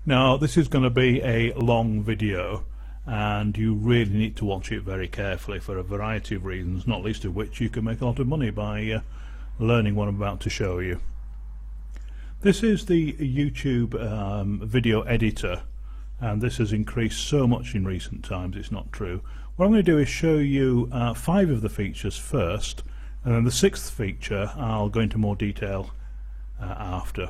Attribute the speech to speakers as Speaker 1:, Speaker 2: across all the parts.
Speaker 1: Now this is going to be a long video and you really need to watch it very carefully for a variety of reasons, not least of which you can make a lot of money by learning what I'm about to show you. This is the YouTube video editor, and this has increased so much in recent times it's not true. What I'm going to do is show you 5 of the features first, and then the 6th feature I'll go into more detail after.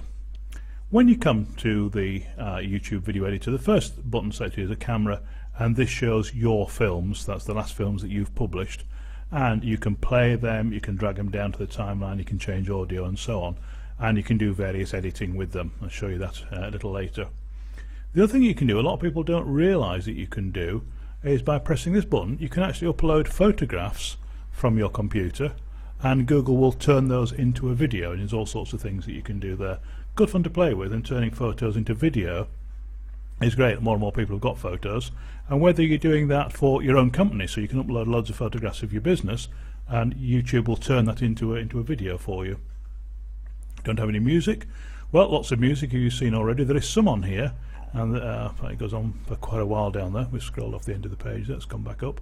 Speaker 1: When you come to the YouTube video editor, the first button selected is a camera, and this shows your films. That's the last films that you've published, and you can play them, you can drag them down to the timeline, you can change audio and so on, and you can do various editing with them. I'll show you that a little later. The other thing you can do, a lot of people don't realize that you can do, is by pressing this button you can actually upload photographs from your computer, and Google will turn those into a video, and there's all sorts of things that you can do there. Good fun to play with, and turning photos into video is great. More and more people have got photos, and whether you're doing that for your own company, so you can upload loads of photographs of your business and YouTube will turn that into a video for you. Don't have any music? Well, lots of music you've seen already. There is some on here, and it goes on for quite a while down there. We've scrolled off the end of the page, let's come back up,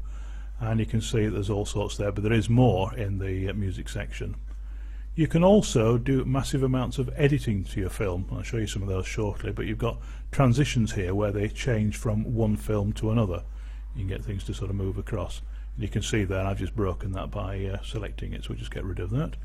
Speaker 1: and you can see there's all sorts there, but there is more in the music section. You can also do massive amounts of editing to your film. I'll show you some of those shortly, but you've got transitions here where they change from one film to another. You can get things to sort of move across. And you can see there I've just broken that by selecting it, so we'll just get rid of that.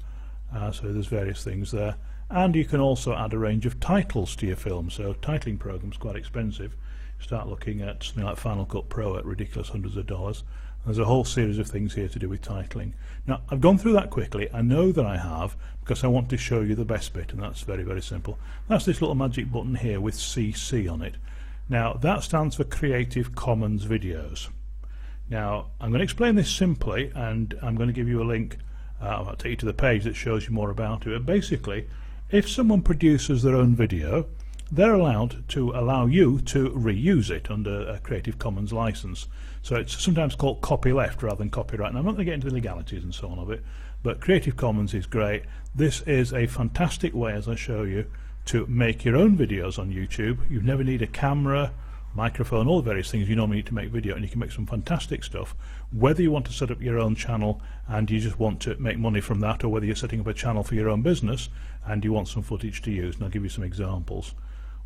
Speaker 1: So there's various things there. And you can also add a range of titles to your film. So titling programs quite expensive. Start looking at something like Final Cut Pro at ridiculous hundreds of dollars. There's a whole series of things here to do with titling. Now, I've gone through that quickly. I know that I have, because I want to show you the best bit, and that's very, very simple. That's this little magic button here with CC on it. Now, that stands for Creative Commons Videos. Now, I'm going to explain this simply, and I'm going to give you a link. I'll take you to the page that shows you more about it. But basically, if someone produces their own video, they're allowed to allow you to reuse it under a Creative Commons license. So it's sometimes called copyleft rather than copyright. And I'm not going to get into the legalities and so on of it, but Creative Commons is great. This is a fantastic way, as I show you, to make your own videos on YouTube. You never need a camera, microphone, all the various things you normally need to make video, and you can make some fantastic stuff. Whether you want to set up your own channel and you just want to make money from that, or whether you're setting up a channel for your own business and you want some footage to use, and I'll give you some examples.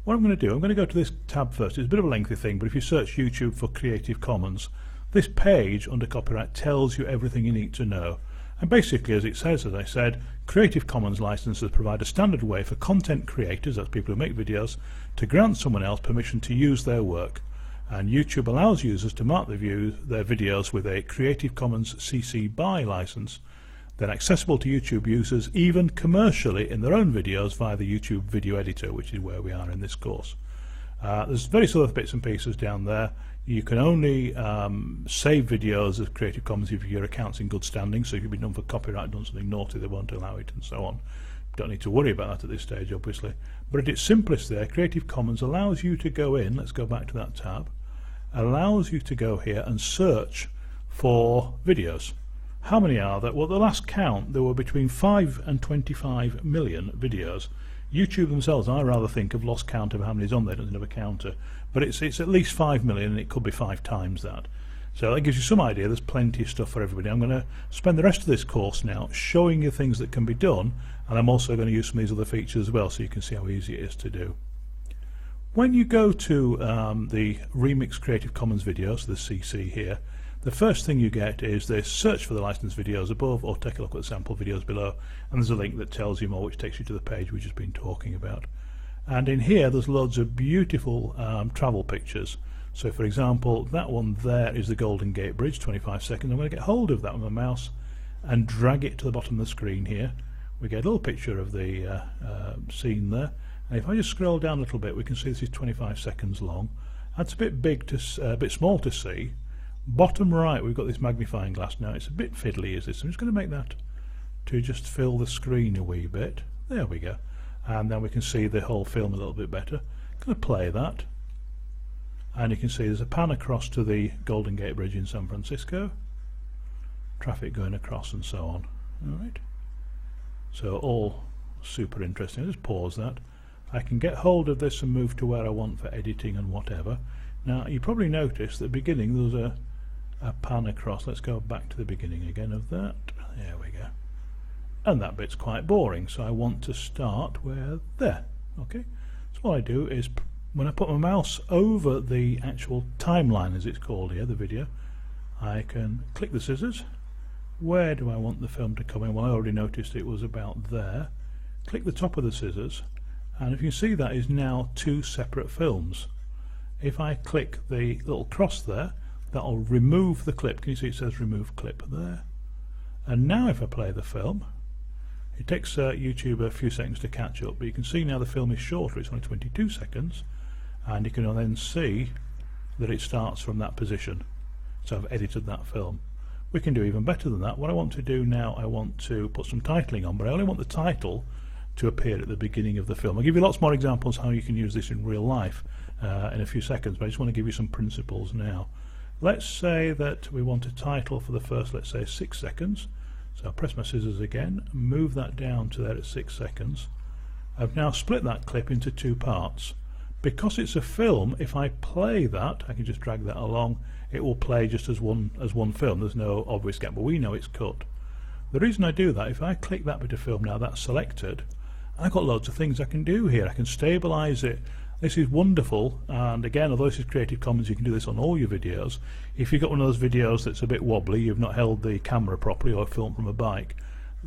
Speaker 1: What I'm going to do, I'm going to go to this tab first. It's a bit of a lengthy thing, but if you search YouTube for Creative Commons, this page under copyright tells you everything you need to know. And basically, as it says, as I said, Creative Commons licenses provide a standard way for content creators, that's people who make videos, to grant someone else permission to use their work. And YouTube allows users to mark their videos with a Creative Commons CC BY license, then accessible to YouTube users even commercially in their own videos via the YouTube video editor, which is where we are in this course. There's various other bits and pieces down there. You can only save videos as Creative Commons if your account's in good standing, so if you've been done for copyright, done something naughty, they won't allow it and so on. Don't need to worry about that at this stage, obviously. But at its simplest there, Creative Commons allows you to go in, let's go back to that tab, allows you to go here and search for videos. How many are there? Well, the last count, there were between 5 and 25 million videos. YouTube themselves, I rather think, have lost count of how many is on there. It doesn't have a counter, but it's at least 5 million, and it could be 5 times that. So that gives you some idea. There's plenty of stuff for everybody. I'm going to spend the rest of this course now showing you things that can be done, and I'm also going to use some of these other features as well, so you can see how easy it is to do. When you go to the Remix Creative Commons videos, the CC here, the first thing you get is this: search for the licensed videos above, or take a look at the sample videos below, and there's a link that tells you more, which takes you to the page we've just been talking about. And in here there's loads of beautiful travel pictures. So for example, that one there is the Golden Gate Bridge, 25 seconds. I'm going to get hold of that with my mouse and drag it to the bottom of the screen here. We get a little picture of the scene there, and if I just scroll down a little bit, we can see this is 25 seconds long. That's a bit big to a bit small to see. Bottom right, we've got this magnifying glass now. It's a bit fiddly, is this? I'm just going to make that to just fill the screen a wee bit. There we go. And then we can see the whole film a little bit better. I'm going to play that, and you can see there's a pan across to the Golden Gate Bridge in San Francisco. Traffic going across and so on. All right. So all super interesting. I'll just pause that. I can get hold of this and move to where I want for editing and whatever. Now you probably noticed at the beginning there was a pan across. Let's go back to the beginning again of that. There we go. And that bit's quite boring, so I want to start where there. Okay, so what I do is when I put my mouse over the actual timeline, as it's called here, the video, I can click the scissors. Where do I want the film to come in? Well, I already noticed it was about there. Click the top of the scissors, and if you see, that is now two separate films. If I click the little cross there, that'll remove the clip. Can you see it says remove clip there? And now if I play the film, it takes YouTube a few seconds to catch up, but you can see now the film is shorter. It's only 22 seconds, and you can then see that it starts from that position. So I've edited that film. We can do even better than that. What I want to do now, I want to put some titling on, but I only want the title to appear at the beginning of the film. I'll give you lots more examples how you can use this in real life in a few seconds, but I just want to give you some principles now. Let's say that we want a title for the first, let's say, 6 seconds. So I'll press my scissors again, move that down to there at 6 seconds. I've now split that clip into two parts. Because it's a film, if I play that, I can just drag that along, it will play just as one film. There's no obvious gap, but we know it's cut. The reason I do that, if I click that bit of film now, that's selected, I've got loads of things I can do here. I can stabilize it. This is wonderful, and again, although this is Creative Commons, you can do this on all your videos. If you've got one of those videos that's a bit wobbly, you've not held the camera properly or filmed from a bike,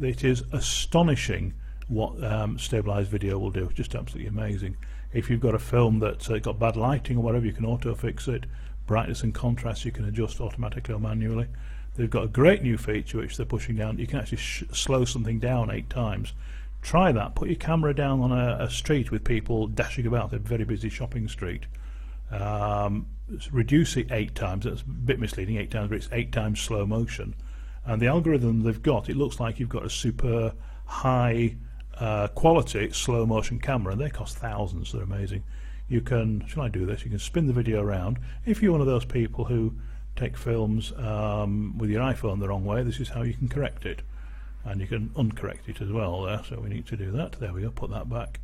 Speaker 1: it is astonishing what stabilized video will do. Just absolutely amazing. If you've got a film that's got bad lighting or whatever, you can auto fix it. Brightness and contrast you can adjust automatically or manually. They've got a great new feature which they're pushing down. You can actually slow something down 8 times. Try that. Put your camera down on a street with people dashing about a very busy shopping street. Reduce it 8 times. That's a bit misleading, 8 times, but it's 8 times slow motion. And the algorithm they've got, it looks like you've got a super high quality slow motion camera, and they cost thousands. They're amazing. You can, shall I do this? You can spin the video around. If you're one of those people who take films with your iPhone the wrong way, this is how you can correct it. And you can uncorrect it as well there, so we need to do that. There we go, put that back.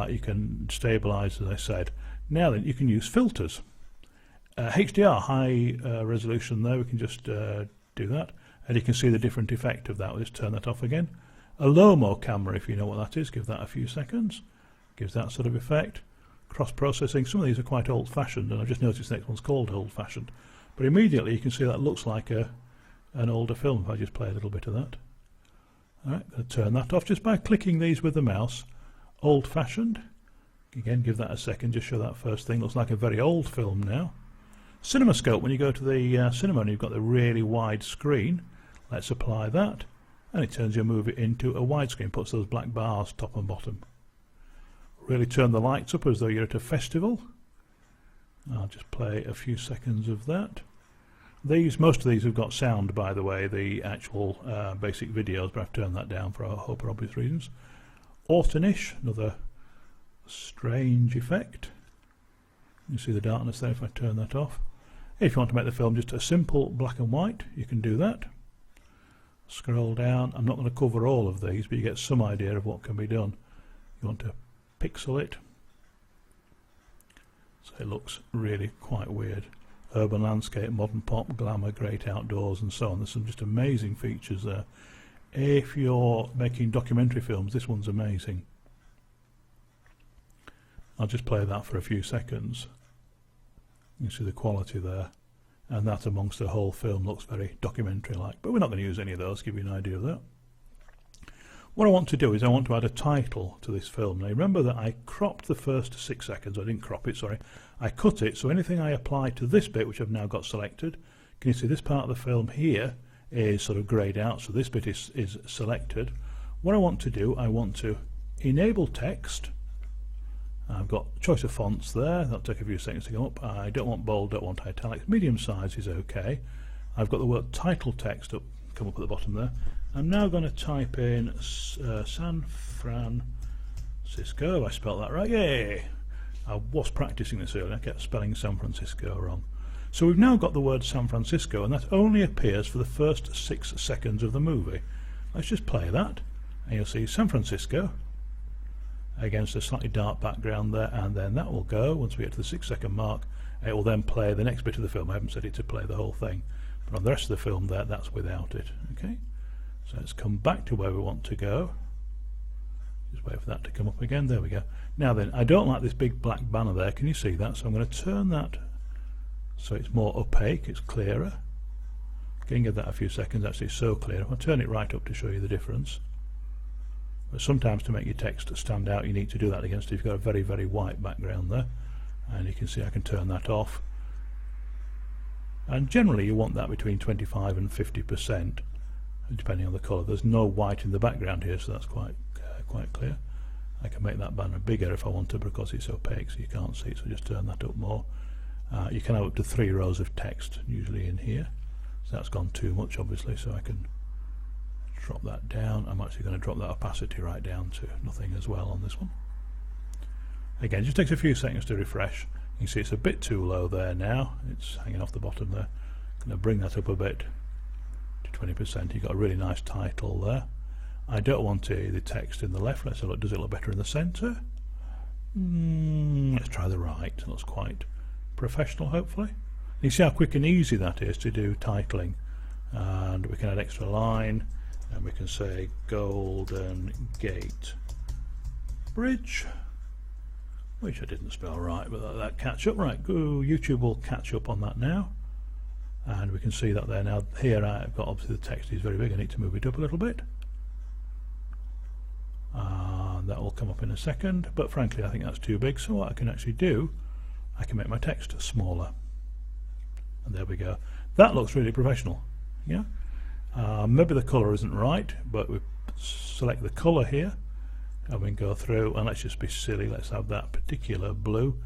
Speaker 1: You can stabilize, as I said. Now then, you can use filters. HDR, high resolution there, we can just do that. And you can see the different effect of that. We'll just turn that off again. A low-mo camera, if you know what that is, give that a few seconds. Gives that sort of effect. Cross-processing, some of these are quite old-fashioned, and I've just noticed the next one's called old-fashioned. But immediately you can see that looks like an older film, if I just play a little bit of that. Alright, going to turn that off just by clicking these with the mouse. Old-fashioned. Again, give that a second, just show that first thing. Looks like a very old film now. CinemaScope, when you go to the cinema and you've got the really wide screen, let's apply that. And it turns your movie into a widescreen, puts those black bars top and bottom. Really turn the lights up as though you're at a festival. I'll just play a few seconds of that. Most of these have got sound, by the way, the actual basic videos, but I've turned that down for I hope obvious reasons. Autumnish, another strange effect. You see the darkness there if I turn that off. If you want to make the film just a simple black and white, you can do that. Scroll down. I'm not going to cover all of these, but you get some idea of what can be done. You want to pixel it, so it looks really quite weird. Urban landscape, modern pop, glamour, great outdoors, and so on. There's some just amazing features there. If you're making documentary films, this one's amazing. I'll just play that for a few seconds. You see the quality there, and that amongst the whole film looks very documentary-like, but we're not going to use any of those, give you an idea of that. What I want to do is I want to add a title to this film. Now remember that I cropped the first 6 seconds. I didn't crop it, sorry. I cut it, so anything I apply to this bit, which I've now got selected, can you see this part of the film here is sort of greyed out, so this bit is selected. What I want to do, I want to enable text. I've got choice of fonts there. That'll take a few seconds to come up. I don't want bold, don't want italics. Medium size is okay. I've got the word title text come up at the bottom there. I'm now going to type in San Francisco. Have I spelled that right? Yay! I was practicing this earlier. I kept spelling San Francisco wrong. So we've now got the word San Francisco, and that only appears for the first 6 seconds of the movie. Let's just play that, and you'll see San Francisco. against a slightly dark background there, and then that will go. Once we get to the 6-second mark, it will then play the next bit of the film. I haven't set it to play the whole thing, but on the rest of the film there, that's without it. Okay, so let's come back to where we want to go. Just wait for that to come up again. There we go. Now then, I don't like this big black banner there. Can you see that? So I'm going to turn that so it's more opaque, it's clearer. Again, give that a few seconds. Actually, it's so clear. I'll turn it right up to show you the difference. But sometimes to make your text stand out, you need to do that against if you've got a very, very white background there. And you can see I can turn that off. And generally you want that between 25 and 50%, depending on the colour. There's no white in the background here, so that's quite clear. I can make that banner bigger if I want to, because it's opaque so you can't see it, so just turn that up more. You can have up to 3 rows of text usually in here, so that's gone too much obviously, so I can drop that down. I'm actually going to drop that opacity right down to nothing as well on this one. Again, it just takes a few seconds to refresh. You can see it's a bit too low there now, it's hanging off the bottom there. I'm going to bring that up a bit to 20%. You've got a really nice title there. I don't want the text in the left. Let's have a look. Does it look better in the centre? Let's try the right. It looks quite professional, hopefully. You see how quick and easy that is to do titling. And we can add extra line, and we can say Golden Gate Bridge, which I didn't spell right, but that catch up. Right, YouTube will catch up on that now. And we can see that there now. Here I've got, obviously the text is very big. I need to move it up a little bit. And that will come up in a second, but frankly I think that's too big, so what I can actually do, I can make my text smaller. And there we go. That looks really professional. Yeah. Maybe the colour isn't right, but we select the colour here, and we can go through, and let's just be silly, let's have that particular blue,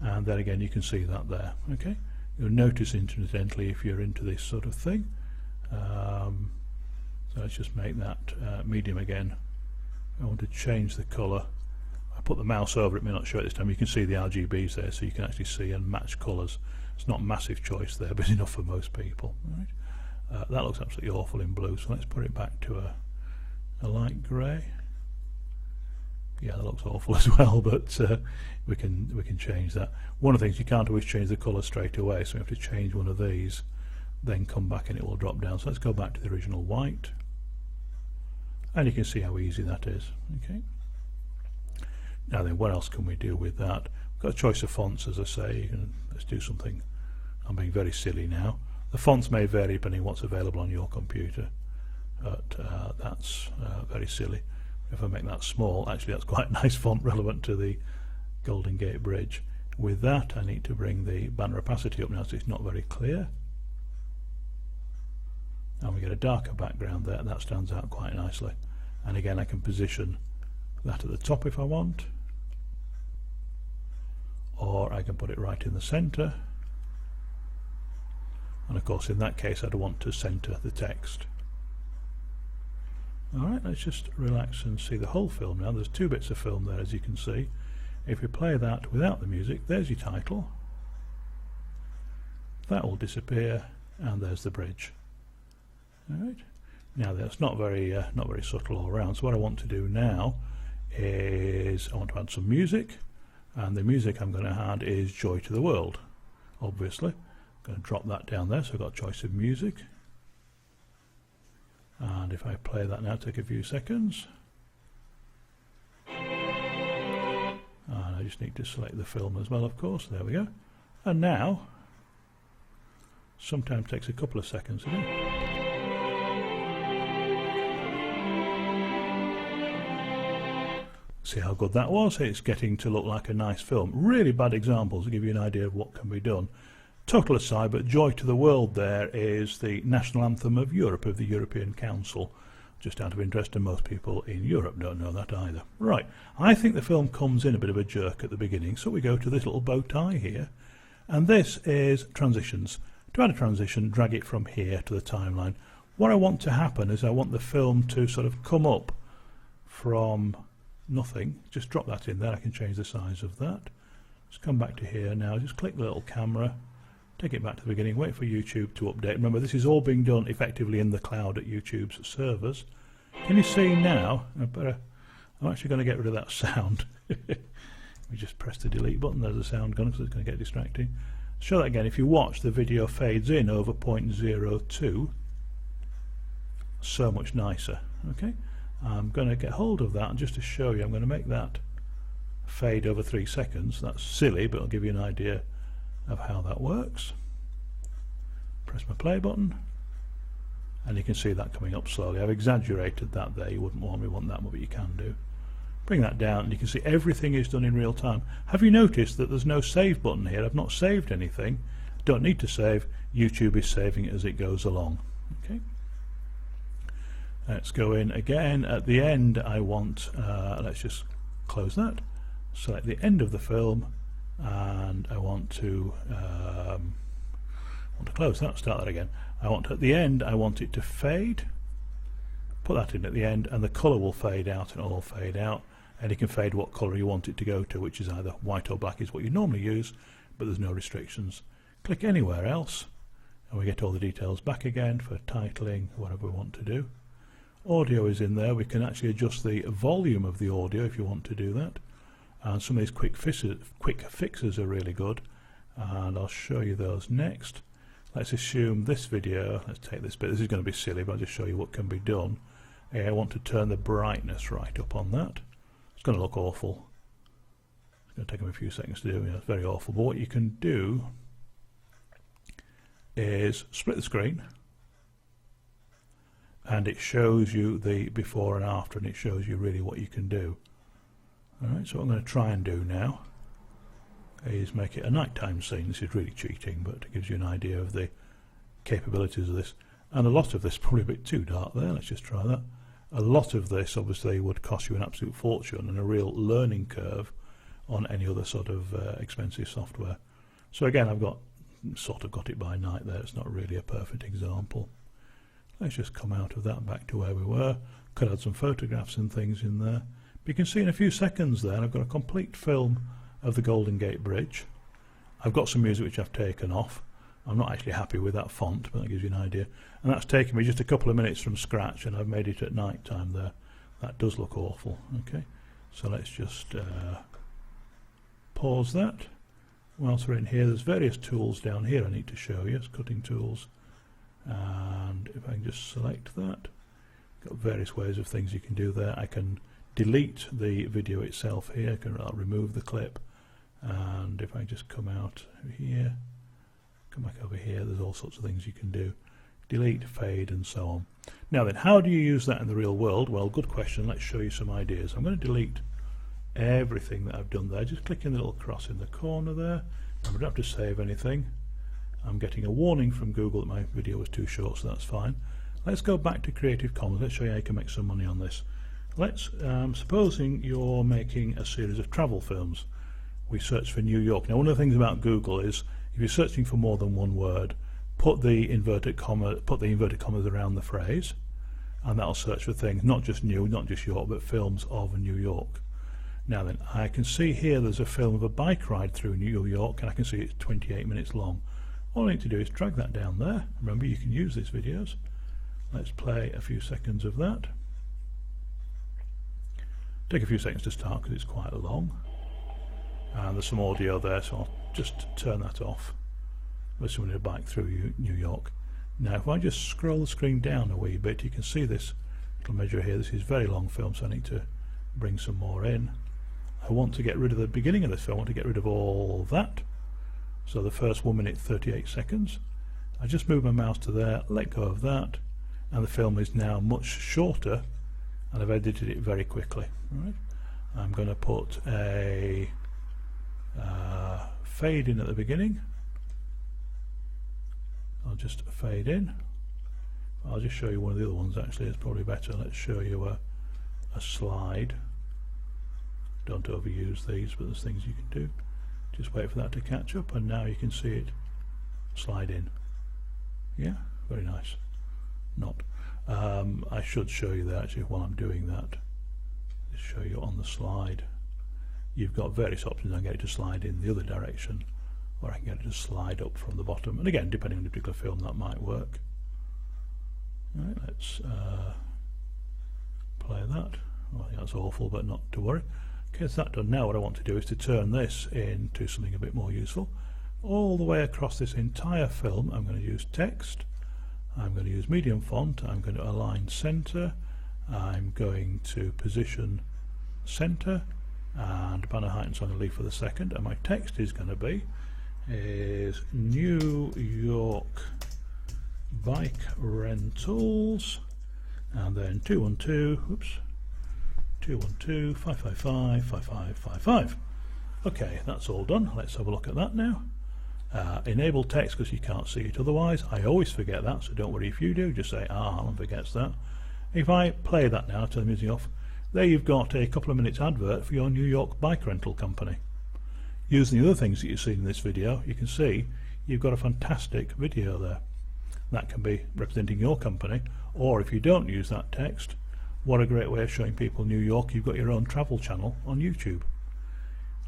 Speaker 1: and then again you can see that there. Okay, you'll notice incidentally if you're into this sort of thing, so let's just make that medium again. I want to change the colour. I put the mouse over it, may not show it this time. You can see the RGBs there, so you can actually see and match colours. It's not a massive choice there, but enough for most people. Right? That looks absolutely awful in blue, so let's put it back to a light grey. Yeah, that looks awful as well, but we can change that. One of the things, you can't always change the colour straight away, so we have to change one of these, then come back and it will drop down. So let's go back to the original white, and you can see how easy that is. Okay. Now then, what else can we do with that? We've got a choice of fonts, as I say. Let's do something. I'm being very silly now. The fonts may vary depending on what's available on your computer, but that's very silly. If I make that small, actually that's quite a nice font relevant to the Golden Gate Bridge. With that, I need to bring the banner opacity up now so it's not very clear. And we get a darker background there, that stands out quite nicely. And again, I can position that at the top if I want, or I can put it right in the centre. And of course in that case I'd want to centre the text. Alright, let's just relax and see the whole film now. There's 2 bits of film there, as you can see. If we play that without the music, there's your title. That will disappear, and there's the bridge. Alright. Now that's not very subtle all around. So what I want to do now is I want to add some music, and the music I'm going to add is Joy to the World, obviously. I'm going to drop that down there, so I've got a choice of music. And if I play that now, take a few seconds. And I just need to select the film as well, of course. There we go. And now, sometimes takes a couple of seconds to do. See how good that was? It's getting to look like a nice film. Really bad examples to give you an idea of what can be done. Total aside, but Joy to the World there is the national anthem of Europe, of the European Council. Just out of interest, and most people in Europe don't know that either. Right, I think the film comes in a bit of a jerk at the beginning, so we go to this little bow tie here. And this is transitions. To add a transition, drag it from here to the timeline. What I want to happen is I want the film to sort of come up from nothing. Just drop that in there. I can change the size of that. Just come back to here now. Just click the little camera. Take it back to the beginning, wait for YouTube to update. Remember, this is all being done effectively in the cloud at YouTube's servers. Can you see now? I better I'm actually going to get rid of that sound. We just press the delete button, there's the sound gone because it's going to get distracting. Show that again. If you watch, the video fades in over 0.02, so much nicer. Okay, I'm going to get hold of that, and just to show you, I'm going to make that fade over 3 seconds. That's silly, but I'll give you an idea of how that works. Press my play button, and you can see that coming up slowly. I've exaggerated that there. You wouldn't normally want that, but you can do. Bring that down, and you can see everything is done in real time. Have you noticed that there's no save button here? I've not saved anything. Don't need to save. YouTube is saving it as it goes along. Okay. Let's go in again. At the end, I want, let's just close that. Select the end of the film, and I want to close that. Start that again. At the end, I want it to fade. Put that in at the end, and the colour will fade out, and it'll all fade out. And you can fade what colour you want it to go to, which is either white or black is what you normally use, but there's no restrictions. Click anywhere else, and we get all the details back again for titling, whatever we want to do. Audio is in there. We can actually adjust the volume of the audio if you want to do that. And some of these quick fixes are really good, and I'll show you those next. Let's assume this video, let's take this bit, this is going to be silly, but I'll just show you what can be done. I want to turn the brightness right up on that. It's going to look awful. It's going to take them a few seconds to do. It's very awful. But what you can do is split the screen, and it shows you the before and after, and it shows you really what you can do. Alright, so what I'm going to try and do now is make it a nighttime scene. This is really cheating, but it gives you an idea of the capabilities of this. And a lot of this, probably a bit too dark there, let's just try that. A lot of this obviously would cost you an absolute fortune and a real learning curve on any other sort of expensive software. So again, I've sort of got it by night there. It's not really a perfect example. Let's just come out of that back to where we were. Could add some photographs and things in there. But you can see in a few seconds there, I've got a complete film of the Golden Gate Bridge. I've got some music which I've taken off. I'm not actually happy with that font, but that gives you an idea. And that's taken me just a couple of minutes from scratch, and I've made it at night time there. That does look awful. Okay, so let's just pause that. Whilst we're in here, there's various tools down here I need to show you. It's cutting tools, and if I can just select that, got various ways of things you can do there. I can delete the video itself here. I can remove the clip, and if I just come out here, come back over here, there's all sorts of things you can do. Delete, fade, and so on. Now then, how do you use that in the real world? Well, good question. Let's show you some ideas. I'm going to delete everything that I've done there. Just click in the little cross in the corner there. I don't have to save anything. I'm getting a warning from Google that my video was too short, so that's fine. Let's go back to Creative Commons. Let's show you how you can make some money on this. Let's, supposing you're making a series of travel films. We search for New York. Now, one of the things about Google is if you're searching for more than one word, put the inverted commas around the phrase, and that'll search for things not just new, not just York, but films of New York. Now then, I can see here there's a film of a bike ride through New York, and I can see it's 28 minutes long. All I need to do is drag that down there. Remember, you can use these videos. Let's play a few seconds of that. Take a few seconds to start because it's quite long. And there's some audio there, so I'll just turn that off. There's someone in a bike through New York. Now, if I just scroll the screen down a wee bit, you can see this little measure here. This is a very long film, so I need to bring some more in. I want to get rid of the beginning of this film. I want to get rid of all that. So the first 1 minute 38 seconds. I just move my mouse to there, let go of that, and the film is now much shorter, and I've edited it very quickly. All right. I'm going to put a fade in at the beginning. I'll just fade in. I'll just show you one of the other ones actually, it's probably better. Let's show you a slide. Don't overuse these, but there's things you can do. Just wait for that to catch up, and now you can see it slide in. Yeah, very nice. Not. I should show you that actually while I'm doing that. Just show you on the slide. You've got various options. I can get it to slide in the other direction, or I can get it to slide up from the bottom. And again, depending on the particular film, that might work. All right, let's play that. I think that's awful, but not to worry. Okay, so that's done. Now what I want to do is to turn this into something a bit more useful. All the way across this entire film, I'm going to use text. I'm going to use medium font. I'm going to align center. I'm going to position center, and banner height, and so I'm going to leave for the second. And my text is going to be New York bike rentals, and then 212-555-5555. Okay, that's all done. Let's have a look at that now. Enable text because you can't see it otherwise. I always forget that, so don't worry if you do. Just say Alan forgets that. If I play that now, turn the music off, there you've got a couple of minutes advert for your New York bike rental company. Using the other things that you've seen in this video, you can see you've got a fantastic video there. That can be representing your company, or if you don't use that text, what a great way of showing people New York. You've got your own travel channel on YouTube.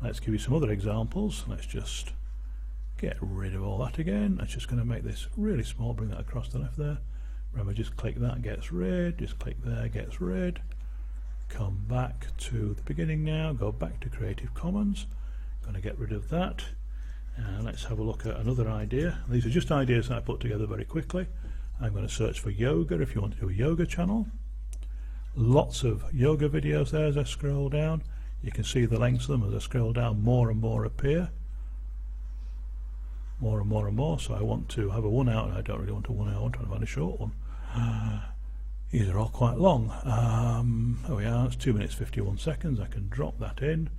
Speaker 1: Let's give you some other examples. Let's just get rid of all that again. I'm just going to make this really small, bring that across the left there. Remember, just click that, gets rid, just click there, gets rid. Come back to the beginning now, go back to Creative Commons. Going to get rid of that. And let's have a look at another idea. These are just ideas that I put together very quickly. I'm going to search for yoga if you want to do a yoga channel. Lots of yoga videos there as I scroll down. You can see the lengths of them as I scroll down, more and more appear. More and more and more, so I want to have a 1 hour. I don't really want a 1 hour, I'm trying to find a short one. These are all quite long. There we are, it's 2 minutes 51 seconds. I can drop that in.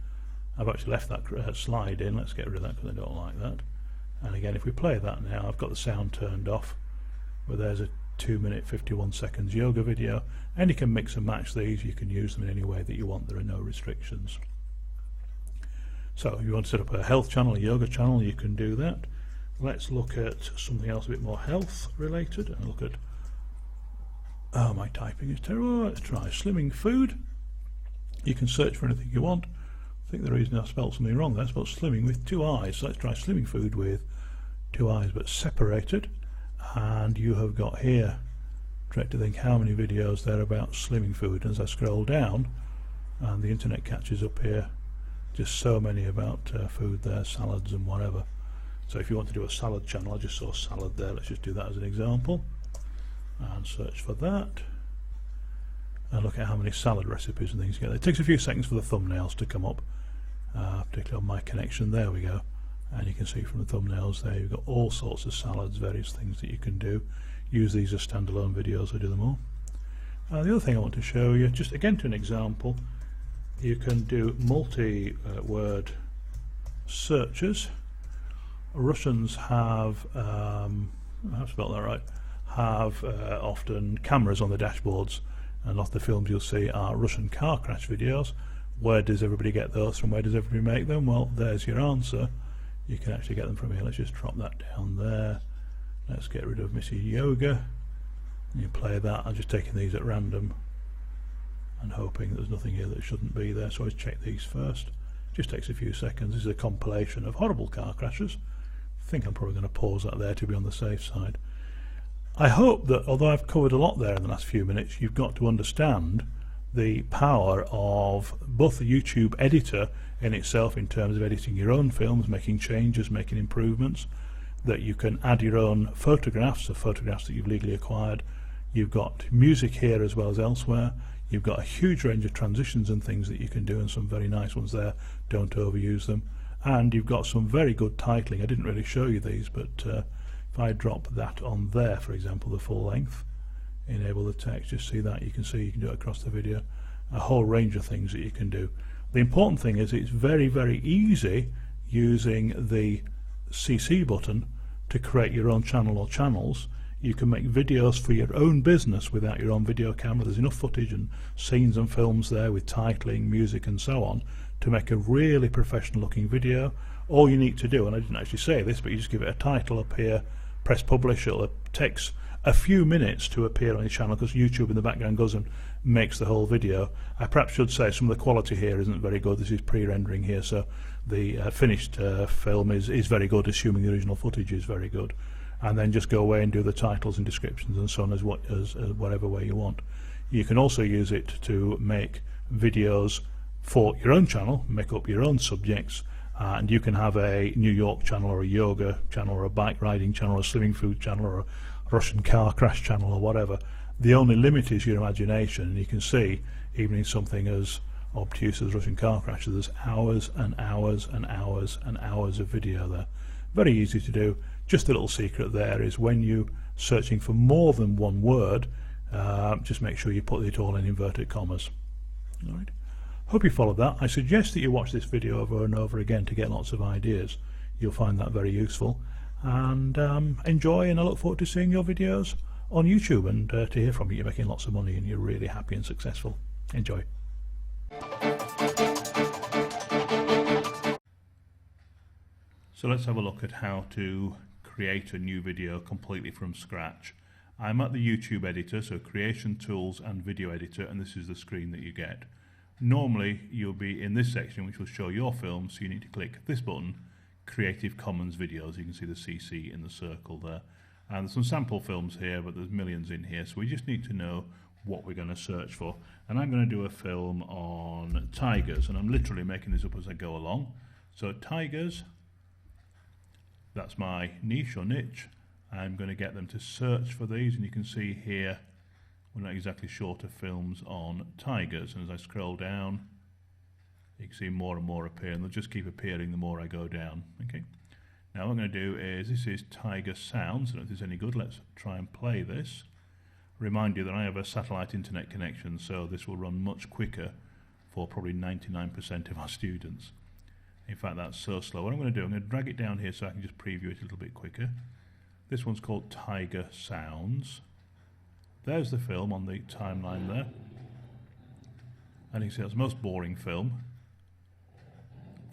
Speaker 1: I've actually left that slide in. Let's get rid of that because I don't like that. And again, if we play that now, I've got the sound turned off, but there's a 2 minute 51 seconds yoga video, and you can mix and match these. You can use them in any way that you want. There are no restrictions. So if you want to set up a health channel, a yoga channel, you can do that. Let's look at something else a bit more health related, and look at, oh, my typing is terrible. Let's try slimming food. You can search for anything you want. I think the reason I spelled something wrong there, I spelled slimming with 2 eyes. So let's try slimming food with 2 eyes but separated. And you have got here, try to think how many videos there are about slimming food. As I scroll down, and the internet catches up here, just so many about food there, salads and whatever. So if you want to do a salad channel, I just saw salad there. Let's just do that as an example and search for that. And look at how many salad recipes and things you get. It takes a few seconds for the thumbnails to come up, particularly on my connection. There we go. And you can see from the thumbnails there, you've got all sorts of salads, various things that you can do. Use these as standalone videos, I do them all. The other thing I want to show you, just again to an example, you can do multi-word searches. Russians have, I've spelled that right, have often cameras on the dashboards, and a lot of the films you'll see are Russian car crash videos. Where does everybody get those from? Where does everybody make them? Well, there's your answer. You can actually get them from here. Let's just drop that down there. Let's get rid of Missy Yoga. You play that. I'm just taking these at random and hoping there's nothing here that shouldn't be there, so I always check these first. Just takes a few seconds. This is a compilation of horrible car crashes. I think I'm probably going to pause that there to be on the safe side. I hope that, although I've covered a lot there in the last few minutes, you've got to understand the power of both the YouTube editor in itself in terms of editing your own films, making changes, making improvements, that you can add your own photographs, the photographs that you've legally acquired. You've got music here as well as elsewhere. You've got a huge range of transitions and things that you can do, and some very nice ones there. Don't overuse them. And you've got some very good titling. I didn't really show you these, but if I drop that on there, for example, the full length, enable the text, just see that, you can see you can do it across the video. A whole range of things that you can do. The important thing is it's very, very easy using the CC button to create your own channel or channels. You can make videos for your own business without your own video camera. There's enough footage and scenes and films there with titling, music and so on to make a really professional looking video. All you need to do, and I didn't actually say this, but you just give it a title up here, press publish. It takes a few minutes to appear on your channel because YouTube in the background goes and makes the whole video. I perhaps should say some of the quality here isn't very good. This is pre-rendering here, so the finished film is very good, assuming the original footage is very good. And then just go away and do the titles and descriptions and so on as whatever way you want. You can also use it to make videos for your own channel, make up your own subjects, and you can have a New York channel or a yoga channel or a bike riding channel or a swimming food channel or a Russian car crash channel or whatever. The only limit is your imagination, and you can see even in something as obtuse as Russian car crash, there's hours and hours and hours and hours of video there. Very easy to do. Just a little secret there is when you searching for more than one word, just make sure you put it all in inverted commas. All right. Hope you followed that. I suggest that you watch this video over and over again to get lots of ideas. You'll find that very useful. And enjoy, and I look forward to seeing your videos on YouTube and to hear from you. You're making lots of money and you're really happy and successful. Enjoy. So let's have a look at how to create a new video completely from scratch. I'm at the YouTube editor, so Creation Tools and Video Editor, and this is the screen that you get. Normally you'll be in this section which will show your film, so you need to click this button, Creative Commons Videos. You can see the CC in the circle there. And there's some sample films here, but there's millions in here, so we just need to know what we're going to search for. And I'm going to do a film on tigers, and I'm literally making this up as I go along. So tigers, that's my niche or niche. I'm going to get them to search for these, and you can see here we're not exactly short of films on tigers, and as I scroll down you can see more and more appear, and they'll just keep appearing the more I go down. Okay. Now what I'm going to do is, this is Tiger Sounds. I don't know if this is any good. Let's try and play this. Remind you that I have a satellite internet connection, so this will run much quicker for probably 99% of our students. In fact, that's so slow. What I'm going to do, I'm going to drag it down here so I can just preview it a little bit quicker. This one's called Tiger Sounds. There's the film on the timeline there. And you can see that's the most boring film.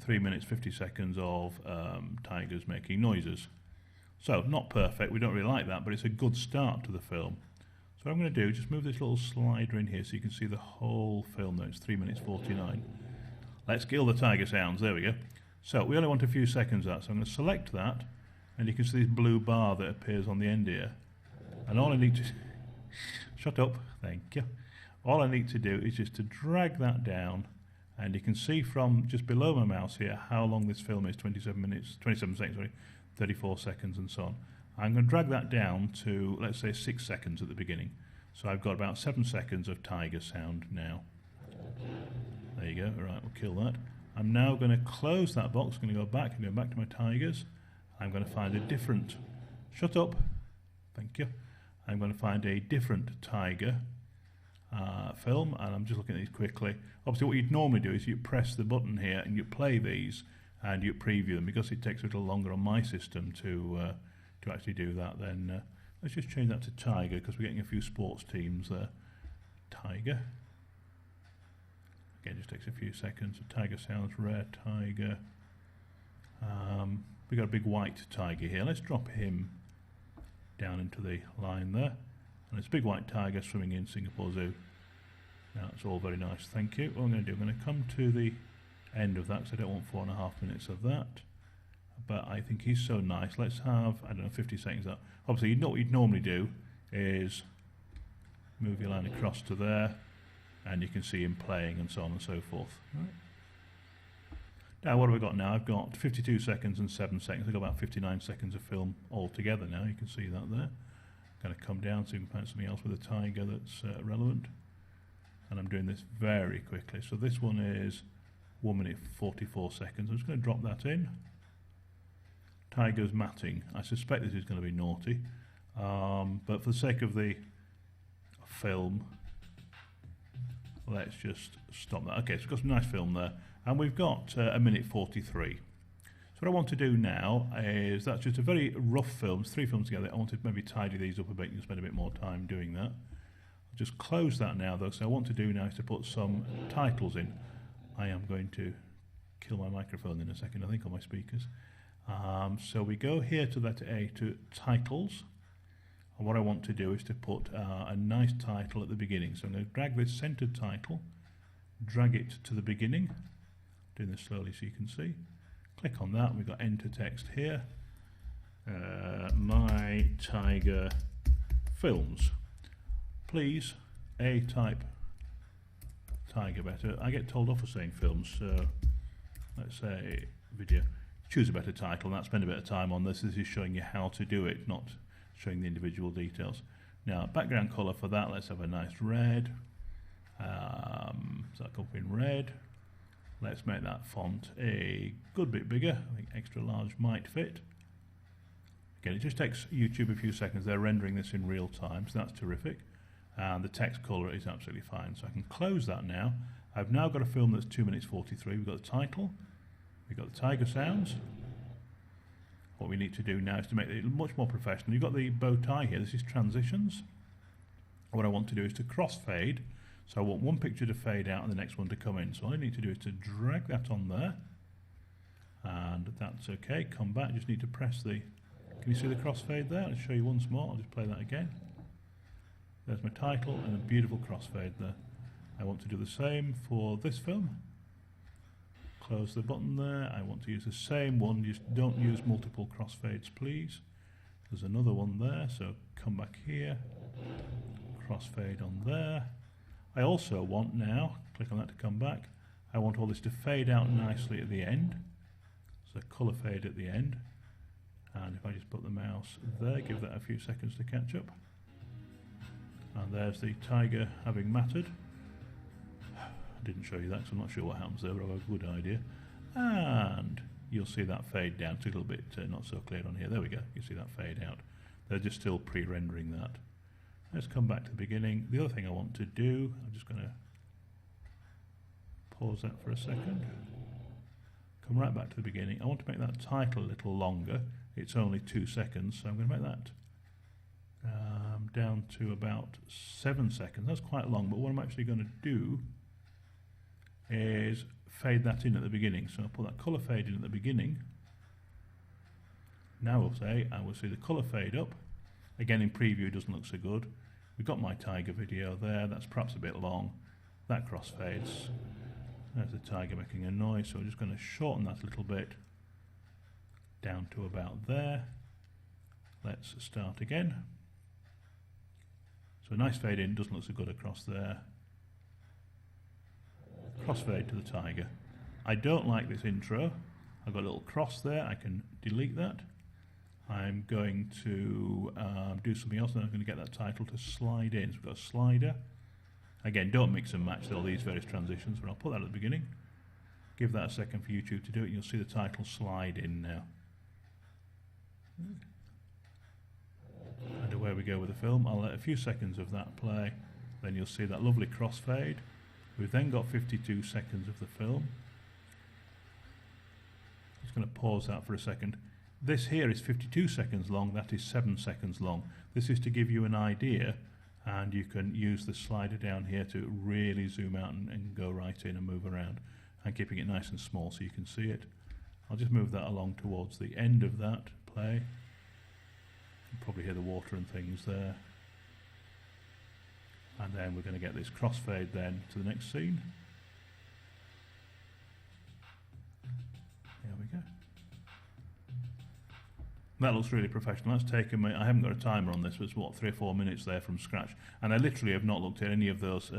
Speaker 1: 3 minutes 50 seconds of tigers making noises. So not perfect, we don't really like that, but it's a good start to the film. So what I'm going to do, just move this little slider in here so you can see the whole film there. It's 3 minutes 49. Let's kill the tiger sounds. There we go. So we only want a few seconds of that, so I'm going to select that, and you can see this blue bar that appears on the end here. And all I need to shut up, thank you. All I need to do is just to drag that down, and you can see from just below my mouse here how long this film is, 27 seconds, sorry, 34 seconds and so on. I'm going to drag that down to, let's say, 6 seconds at the beginning. So I've got about 7 seconds of tiger sound now. There you go. All right, we'll kill that. I'm now going to close that box. I'm going to go back and go back to my tigers. I'm going to find a different, shut up, thank you. I'm going to find a different tiger film, and I'm just looking at these quickly. Obviously what you'd normally do is you press the button here and you play these and you preview them. Because it takes a little longer on my system to actually do that, then let's just change that to tiger, because we're getting a few sports teams there. Tiger. Again, just takes a few seconds. So tiger sounds, rare tiger. We've got a big white tiger here. Let's drop him down into the line there. And it's a big white tiger swimming in Singapore Zoo. Now that's all very nice, thank you. What I'm going to do, I'm going to come to the end of that, because I don't want 4.5 minutes of that. But I think he's so nice. Let's have, I don't know, 50 seconds up. Obviously, you know what you'd normally do is move your line across to there, and you can see him playing and so on and so forth. Right. Now what have I got now? I've got 52 seconds and 7 seconds. I've got about 59 seconds of film altogether now. You can see that there. I'm going to come down so you can find something else with a tiger that's relevant. And I'm doing this very quickly. So this one is 1 minute 44 seconds. I'm just going to drop that in. Tiger's matting. I suspect this is going to be naughty. But for the sake of the film, let's just stop that. Okay, so we've got some nice film there. And we've got a minute 43. So what I want to do now is, that's just a very rough film, it's 3 films together. I want to maybe tidy these up a bit and spend a bit more time doing that. I'll just close that now though, so what I want to do now is to put some titles in. I am going to kill my microphone in a second, I think, on my speakers. So we go here to letter A, to titles. And what I want to do is to put a nice title at the beginning. So I'm going to drag this centered title, drag it to the beginning. Doing this slowly so you can see. Click on that, we've got enter text here. My Tiger Films. Please, A type tiger better. I get told off for saying films, so let's say video. Choose a better title, and spend a bit of time on this. This is showing you how to do it, not showing the individual details. Now, background colour for that, let's have a nice red. So that'll come in red. Let's make that font a good bit bigger. I think extra large might fit. Again, it just takes YouTube a few seconds. They're rendering this in real time, so that's terrific. And the text colour is absolutely fine. So I can close that now. I've now got a film that's 2 minutes 43. We've got the title. We've got the tiger sounds. What we need to do now is to make it much more professional. You've got the bow tie here. This is transitions. What I want to do is to crossfade. So I want one picture to fade out and the next one to come in. So all I need to do is to drag that on there. And that's okay. Come back. Just need to press the... Can you see the crossfade there? I'll show you once more. I'll just play that again. There's my title and a beautiful crossfade there. I want to do the same for this film. Close the button there. I want to use the same one. Just don't use multiple crossfades, please. There's another one there, so come back here. Crossfade on there. I also want now, click on that to come back, I want all this to fade out nicely at the end. So colour fade at the end. And if I just put the mouse there, give that a few seconds to catch up. And there's the tiger having mattered. I didn't show you that because I'm not sure what happens there, but I have a good idea. And you'll see that fade down. It's a little bit not so clear on here. There we go. You see that fade out. They're just still pre-rendering that. Let's come back to the beginning. The other thing I want to do, I'm just going to pause that for a second. Come right back to the beginning. I want to make that title a little longer. It's only 2 seconds, so I'm going to make that down to about 7 seconds. That's quite long, but what I'm actually going to do is fade that in at the beginning. So I'll put that colour fade in at the beginning. Now we'll say, I will see the colour fade up. Again, in preview, it doesn't look so good. We've got my tiger video there. That's perhaps a bit long. That crossfades. There's the tiger making a noise, so we're just going to shorten that a little bit down to about there. Let's start again. So a nice fade in, doesn't look so good across there. Crossfade to the tiger. I don't like this intro. I've got a little cross there. I can delete that. I'm going to do something else, and I'm going to get that title to slide in. So we've got a slider. Again, don't mix and match all these various transitions, but I'll put that at the beginning. Give that a second for YouTube to do it, and you'll see the title slide in now. And away we go with the film. I'll let a few seconds of that play, then you'll see that lovely crossfade. We've then got 52 seconds of the film. Just going to pause that for a second. This here is 52 seconds long, that is 7 seconds long. This is to give you an idea, and you can use the slider down here to really zoom out and go right in and move around, and keeping it nice and small so you can see it. I'll just move that along towards the end of that play. You can probably hear the water and things there. And then we're going to get this crossfade then to the next scene. There we go. That looks really professional. That's taken me, I haven't got a timer on this, but it's what, 3 or 4 minutes there from scratch. And I literally have not looked at any of those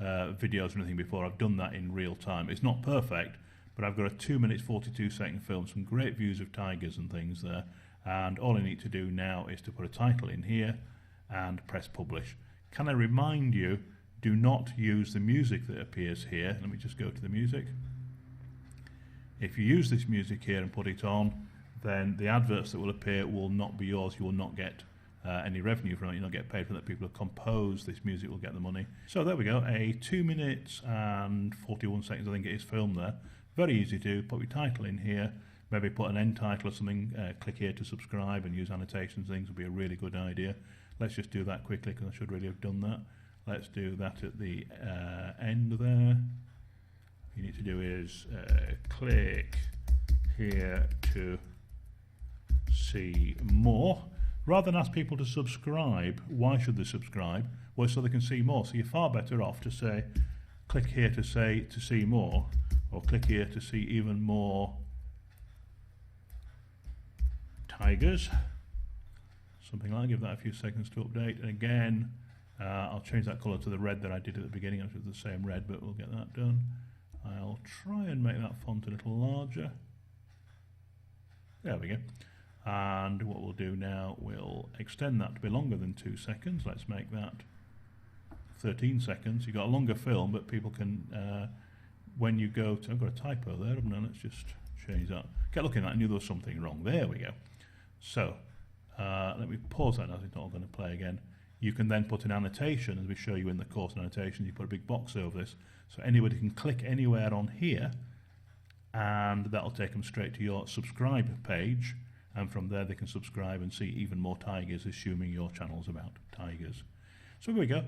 Speaker 1: videos or anything before. I've done that in real time. It's not perfect, but I've got a 2 minutes 42 second film, some great views of tigers and things there. And all I need to do now is to put a title in here and press publish. Can I remind you, do not use the music that appears here. Let me just go to the music. If you use this music here and put it on, then the adverts that will appear will not be yours. You will not get any revenue from it. You'll not get paid for that. People who compose this music will get the money. So there we go, a 2 minutes and 41 seconds, I think it is, film there. Very easy to do. Put your title in here, maybe put an end title or something, click here to subscribe and use annotations. Things would be a really good idea. Let's just do that quickly because I should really have done that. Let's do that at the end there. What you need to do is click here to see more. Rather than ask people to subscribe, why should they subscribe? Well, so they can see more. So you're far better off to say, click here to see more, or click here to see even more tigers. Something like that. Give that a few seconds to update. And again, I'll change that colour to the red that I did at the beginning, which was the same red, but we'll get that done. I'll try and make that font a little larger. There we go. And what we'll do now, we'll extend that to be longer than 2 seconds. Let's make that 13 seconds. You've got a longer film, but people can, when you go to, I've got a typo there, haven't I? Let's just change that. Kept looking at that, I knew there was something wrong. There we go. So, let me pause that now, it's not going to play again. You can then put an annotation, as we show you in the course annotation, you put a big box over this, so anybody can click anywhere on here, and that'll take them straight to your subscribe page, and from there they can subscribe and see even more tigers, assuming your channel's about tigers. So here we go,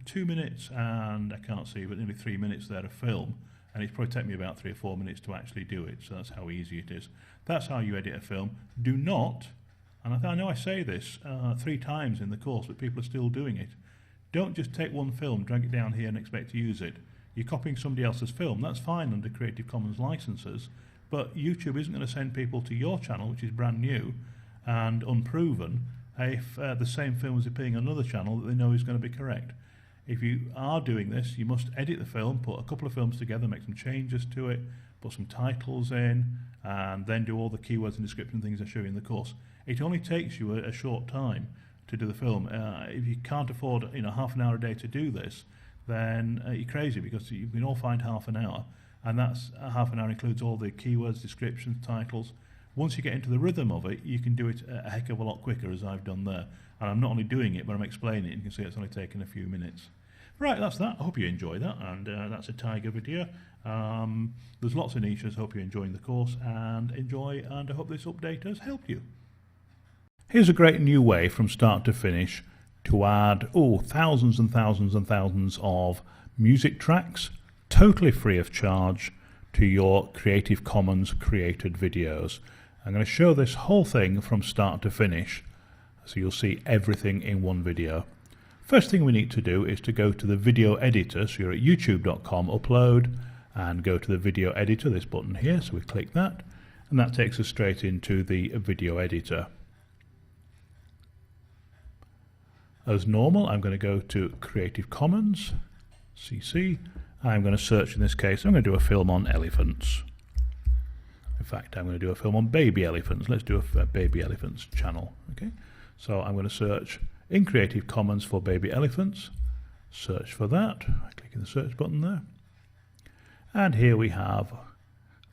Speaker 1: 2 minutes, and I can't see, but nearly 3 minutes there of film, and it's probably taken me about 3 or 4 minutes to actually do it, so that's how easy it is. That's how you edit a film. Do not, and I know I say this 3 times in the course, but people are still doing it. Don't just take one film, drag it down here and expect to use it. You're copying somebody else's film. That's fine under Creative Commons licenses, but YouTube isn't going to send people to your channel, which is brand new and unproven, if the same film is appearing on another channel that they know is going to be correct. If you are doing this, you must edit the film, put a couple of films together, make some changes to it, put some titles in, and then do all the keywords and description things I show you in the course. It only takes you a short time to do the film. If you can't afford half an hour a day to do this, then you're crazy, because you can all find half an hour, and that's half an hour includes all the keywords, descriptions, titles. Once you get into the rhythm of it, you can do it a heck of a lot quicker, as I've done there. And I'm not only doing it, but I'm explaining it. You can see it's only taken a few minutes. Right, that's that. I hope you enjoy that, and that's a tiger video. There's lots of niches. I hope you're enjoying the course, and enjoy, and I hope this update has helped you. Here's a great new way from start to finish to add thousands and thousands and thousands of music tracks totally free of charge to your Creative Commons created videos. I'm going to show this whole thing from start to finish, so you'll see everything in one video. First thing we need to do is to go to the video editor. So you're at youtube.com, upload, and go to the video editor, this button here. So we click that, and that takes us straight into the video editor. As normal, I'm going to go to Creative Commons, CC. I'm going to search, in this case, I'm going to do a film on elephants. In fact, I'm going to do a film on baby elephants. Let's do a baby elephants channel. Okay, so I'm going to search in Creative Commons for baby elephants. Search for that. I click in the search button there. And here we have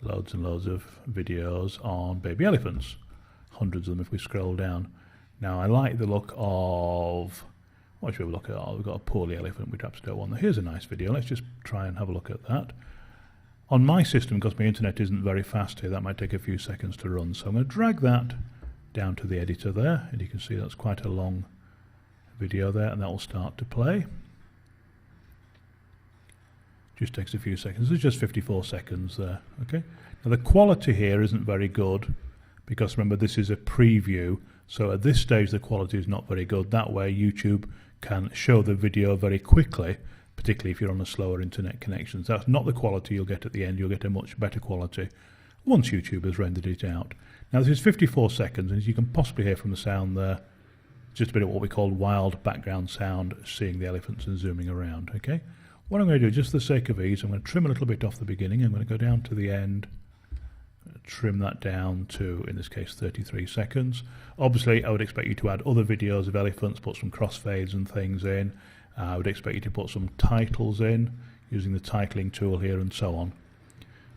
Speaker 1: loads and loads of videos on baby elephants. Hundreds of them if we scroll down. Now I like the look of, what should we look at? Oh, we've got a poorly elephant, we perhaps don't want that. Here's a nice video, let's just try and have a look at that. On my system, because my internet isn't very fast here, that might take a few seconds to run. So I'm going to drag that down to the editor there, and you can see that's quite a long video there, and that will start to play. Just takes a few seconds, it's just 54 seconds there, okay? Now the quality here isn't very good, because remember this is a preview, so at this stage the quality is not very good. That way YouTube can show the video very quickly, particularly if you're on a slower internet connection. So that's not the quality you'll get at the end, you'll get a much better quality once YouTube has rendered it out. Now this is 54 seconds, and as you can possibly hear from the sound there, just a bit of what we call wild background sound, seeing the elephants and zooming around, okay? What I'm going to do, just for the sake of ease, I'm going to trim a little bit off the beginning, I'm going to go down to the end, trim that down to, in this case, 33 seconds. Obviously, I would expect you to add other videos of elephants, put some crossfades and things in. I would expect you to put some titles in, using the titling tool here and so on.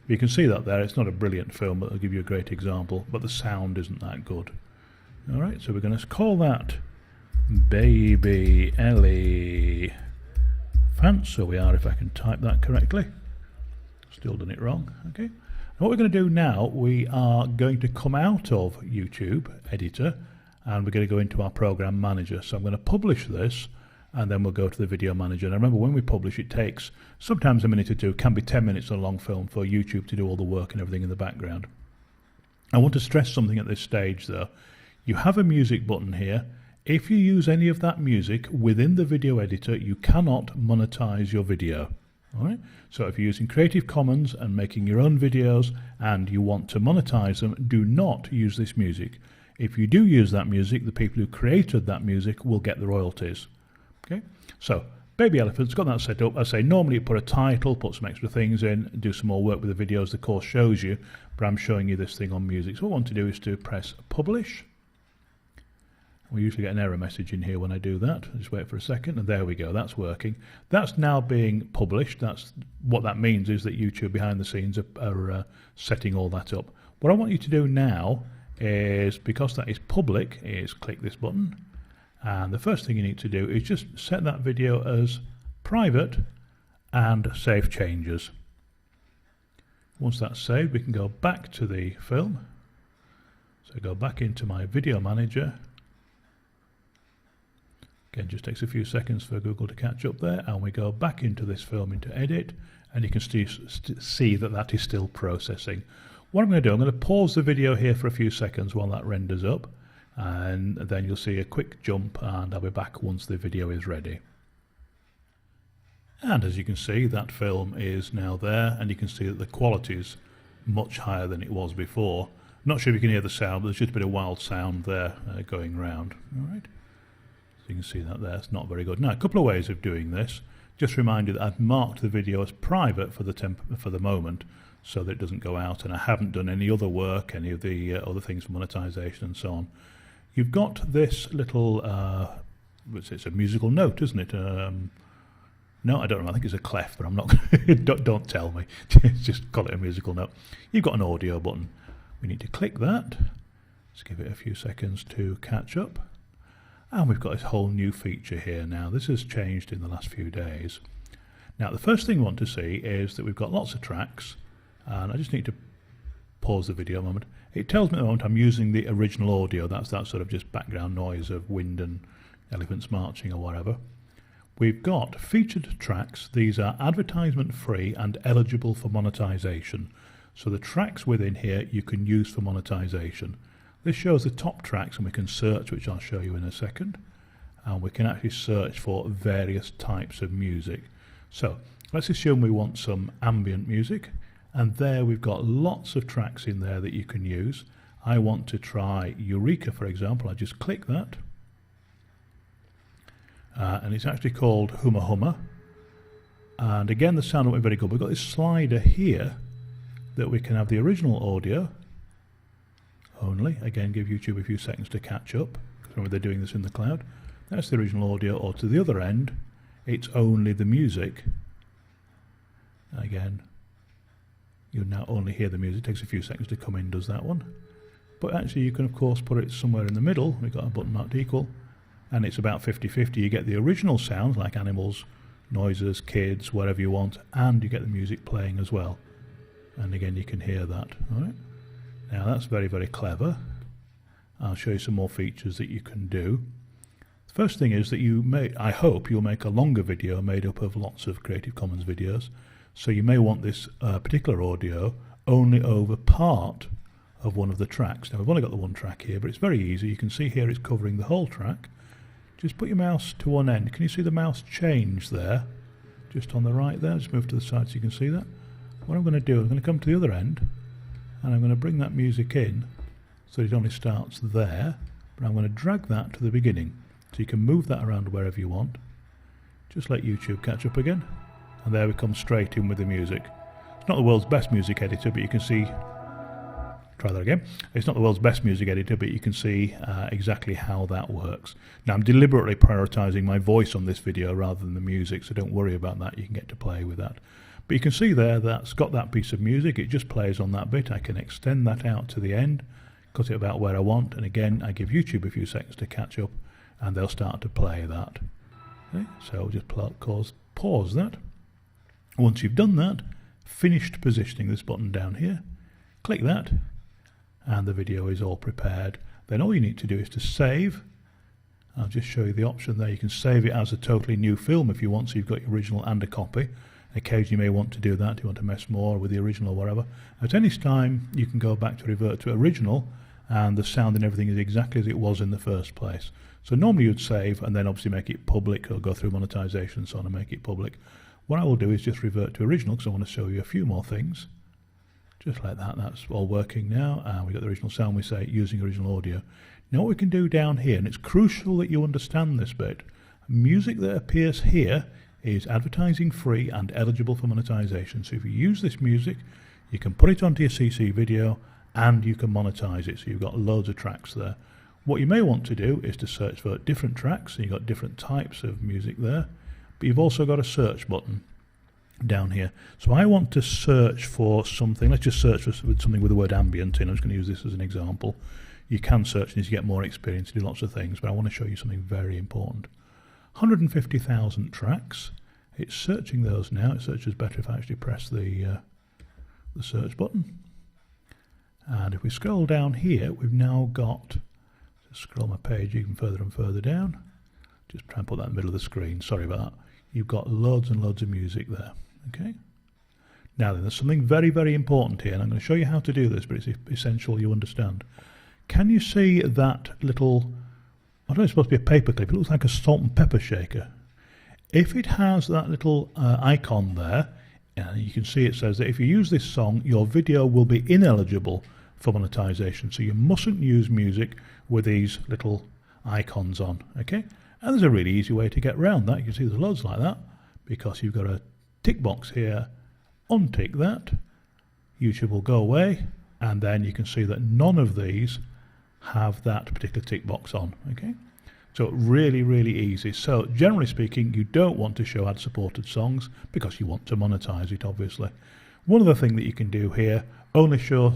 Speaker 1: You can see that there, it's not a brilliant film, but I'll give you a great example, but the sound isn't that good. Alright, so we're going to call that Baby Elephant. So we are, if I can type that correctly. Still done it wrong, okay. What we're going to do now, we are going to come out of YouTube Editor and we're going to go into our Program Manager. So I'm going to publish this and then we'll go to the Video Manager. And remember, when we publish, it takes sometimes a minute or two, can be 10 minutes on a long film for YouTube to do all the work and everything in the background. I want to stress something at this stage though. You have a music button here. If you use any of that music within the video editor, you cannot monetize your video. All right. So if you're using Creative Commons and making your own videos and you want to monetize them, do not use this music. If you do use that music, the people who created that music will get the royalties. Okay, so Baby Elephant's got that set up. I say normally you put a title, put some extra things in, do some more work with the videos the course shows you, but I'm showing you this thing on music. So what I want to do is to press publish. We usually get an error message in here when I do that. Just wait for a second, and there we go, that's working. That's now being published. That's what that means, is that YouTube behind the scenes are setting all that up. What I want you to do now is, because that is public, is click this button, and the first thing you need to do is just set that video as private and save changes. Once that's saved, we can go back to the film. So go back into my video manager. Again, just takes a few seconds for Google to catch up there, and we go back into this film, into edit, and you can see that that is still processing. What I'm going to do, I'm going to pause the video here for a few seconds while that renders up, and then you'll see a quick jump, and I'll be back once the video is ready. And as you can see, that film is now there, and you can see that the quality is much higher than it was before. I'm not sure if you can hear the sound, but there's just a bit of wild sound there going round. All right. So you can see that there, it's not very good. Now, a couple of ways of doing this. Just remind you that I've marked the video as private for the moment, so that it doesn't go out, and I haven't done any other work, any of the other things for monetization and so on. You've got this little, it's a musical note, isn't it? No, I don't know, I think it's a clef, but I'm not don't tell me. Just call it a musical note. You've got an audio button. We need to click that. Let's give it a few seconds to catch up. And we've got this whole new feature here now. This has changed in the last few days. Now, the first thing we want to see is that we've got lots of tracks, and I just need to pause the video a moment. It tells me at the moment I'm using the original audio. That's that sort of just background noise of wind and elephants marching or whatever. We've got featured tracks. These are advertisement free and eligible for monetization. So the tracks within here you can use for monetization. This shows the top tracks, and we can search, which I'll show you in a second, and we can actually search for various types of music. So let's assume we want some ambient music, and there we've got lots of tracks in there that you can use. I want to try Eureka, for example. I just click that, and it's actually called Humma Humma, and again the sound won't be very good. We've got this slider here that we can have the original audio only. Again, give YouTube a few seconds to catch up, because remember they're doing this in the cloud. That's the original audio, or to the other end it's only the music. Again, you'll now only hear the music. It takes a few seconds to come in, does that one. But actually you can of course put it somewhere in the middle. We've got a button marked equal, and it's about 50-50. You get the original sounds like animals, noises, kids, whatever you want, and you get the music playing as well. And again you can hear that. All right. Now that's very, very clever. I'll show you some more features that you can do. The first thing is that I hope you'll make a longer video made up of lots of Creative Commons videos. So you may want this particular audio only over part of one of the tracks. Now we've only got the one track here, but it's very easy. You can see here it's covering the whole track. Just put your mouse to one end. Can you see the mouse change there? Just on the right there. Just move to the side so you can see that. What I'm going to do, I'm going to come to the other end, and I'm going to bring that music in so it only starts there, but I'm going to drag that to the beginning, so you can move that around wherever you want. Just let YouTube catch up again, and there we come straight in with the music. It's not the world's best music editor, but you can see, try that again. It's not the world's best music editor, but you can see exactly how that works. Now I'm deliberately prioritizing my voice on this video rather than the music, so don't worry about that, you can get to play with that. But you can see there that's got that piece of music. It just plays on that bit. I can extend that out to the end, cut it about where I want, and again I give YouTube a few seconds to catch up, and they'll start to play that. Okay, so just pause that. Once you've done that, finished positioning, this button down here, click that, and the video is all prepared. Then all you need to do is to save. I'll just show you the option there. You can save it as a totally new film if you want, so you've got your original and a copy. Occasionally you may want to do that, you want to mess more with the original or whatever. At any time you can go back to revert to original, and the sound and everything is exactly as it was in the first place. So normally you'd save and then obviously make it public, or go through monetization and so on and make it public. What I will do is just revert to original, because I want to show you a few more things. Just like that, that's all working now, and we've got the original sound, we say using original audio. Now what we can do down here, and it's crucial that you understand this bit, Music that appears here is advertising free and eligible for monetization. So if you use this music, you can put it onto your CC video and you can monetize it. So you've got loads of tracks there. What you may want to do is to search for different tracks. So you've got different types of music there, but you've also got a search button down here. So I want to search for something. Let's just search for something with the word ambient in. I'm just going to use this as an example. You can search as you get more experience to do lots of things, but I want to show you something very important. 150,000 tracks. It's searching those now. It searches better if I actually press the search button. And if we scroll down here, we've now got, just scroll my page even further and further down. Just try and put that in the middle of the screen. Sorry about that. You've got loads and loads of music there. Okay. Now then, there's something very, very important here, and I'm going to show you how to do this, but it's essential you understand. Can you see that little, I don't know, it's supposed to be a paper clip. It looks like a salt and pepper shaker. If it has that little icon there, and you can see it says that if you use this song, your video will be ineligible for monetization. So you mustn't use music with these little icons on. Okay. And there's a really easy way to get around that. You can see there's loads like that because you've got a tick box here. Untick that. YouTube will go away, and then you can see that none of these have that particular tick box on. Okay, so really, really easy. So generally speaking, you don't want to show ad-supported songs because you want to monetize it, obviously. One other thing that you can do here, only show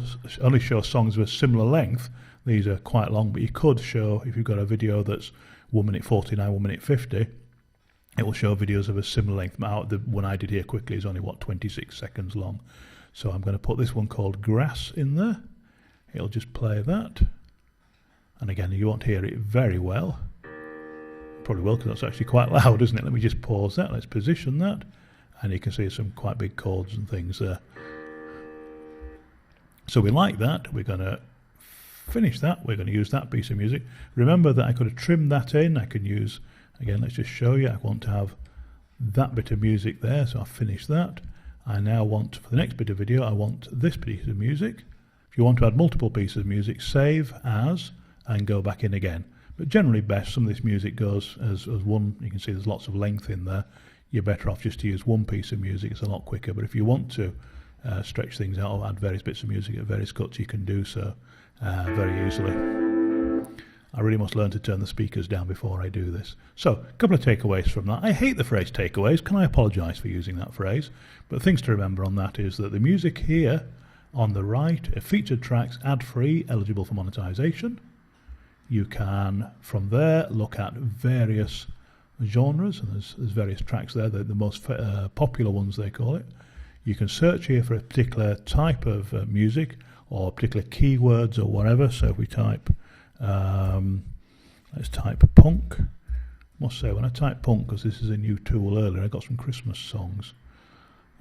Speaker 1: songs of a similar length. These are quite long, but you could show, if you've got a video that's 1 minute 49, 1 minute 50, it will show videos of a similar length. The one I did here quickly is only, 26 seconds long. So I'm going to put this one called Grass in there. It'll just play that. And again, you won't hear it very well. Probably will, because that's actually quite loud, isn't it? Let me just pause that. Let's position that. And you can see some quite big chords and things there. So we like that. We're going to finish that. We're going to use that piece of music. Remember that I could have trimmed that in. I can use, again, let's just show you. I want to have that bit of music there, so I'll finish that. I now want, for the next bit of video, I want this piece of music. If you want to add multiple pieces of music, save as, and go back in again. But generally best, some of this music goes as one. You can see there's lots of length in there. You're better off just to use one piece of music. It's a lot quicker. But if you want to stretch things out or add various bits of music at various cuts, you can do so very easily. I really must learn to turn the speakers down before I do this. So, a couple of takeaways from that. I hate the phrase takeaways. Can I apologise for using that phrase? But things to remember on that is that the music here on the right are featured tracks, ad-free, eligible for monetization. You can, from there, look at various genres, and there's various tracks there, the most popular ones they call it. You can search here for a particular type of music or particular keywords or whatever. So if we type, let's type punk. I must say, when I type punk, because this is a new tool earlier, I got some Christmas songs.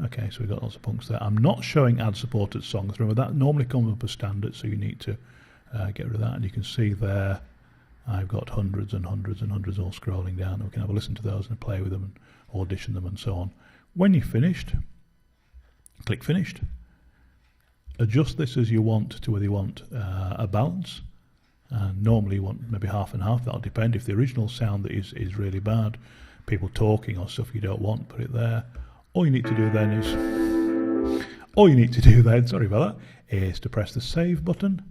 Speaker 1: Okay, so we've got lots of punks there. I'm not showing ad-supported songs. Remember, that normally comes up as standard, so you need to get rid of that. And you can see there, I've got hundreds and hundreds and hundreds all scrolling down. And we can have a listen to those and play with them and audition them and so on. When you're finished, click Finished. Adjust this as you want to whether you want a balance. Normally you want maybe half and half. That'll depend. If the original sound that is really bad, people talking or stuff you don't want, put it there. All you need to do then sorry about that, is to press the save button,